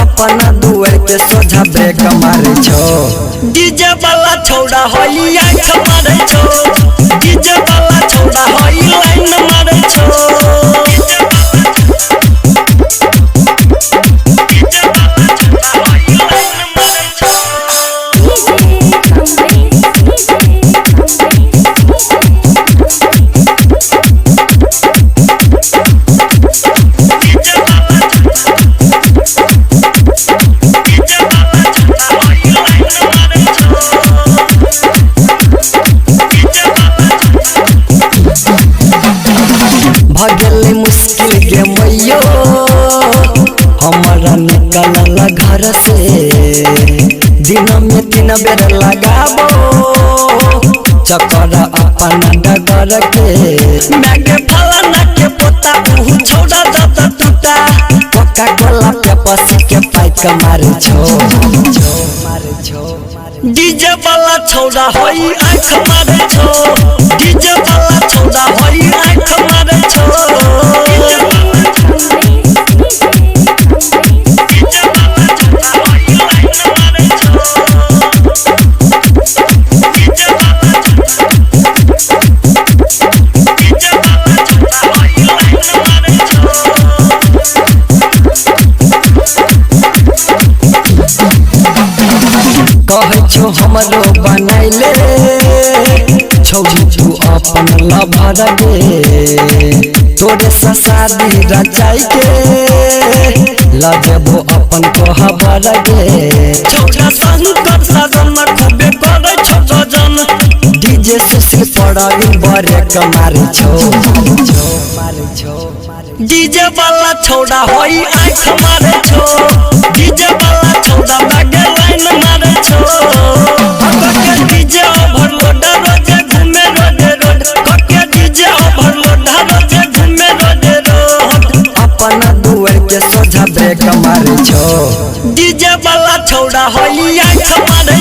अपना दुआर के सोझा ब्रेक मारे छो डीजे वाला छौड़ा होई आंख मारे छो डीजे वाला छौड़ा होई लाइन मारे छो भगले मुश्किल के मैयो हमारा निकल घर से दिन में 3 बेर लगाबो चक्कर अपना डगर के मैगे फलाना के पोता ऊ छौड़ा दत टूटा कोका कोला पे पसी के पाइक मारे छो डीजे वाला छौड़ा होई आंख मारे छो डीजे वाला छौड़ा होई आंख मारे छो कहे छो हमरो बनैले छौजी तू अपन लभर गे तोरे से शादी रचाई के लगबो अपन कोहबर गे छौजा शंकर सजन खूबे करे छो गजन डीजे सुशील पड़ाई बरे कमारे छो डीजे वाला छौड़ा होई आंख मारे छो डीजे वाला छौड़ा बागे लाइन मारे छो कके डीजे ओवरलोड रोजे घूमे रोड कके डीजे ओवरलोड रोजे घूमे रोड अपना दुआर के सोझा ब्रेक मारे छो डीजे वाला छौड़ा होई आंख मारे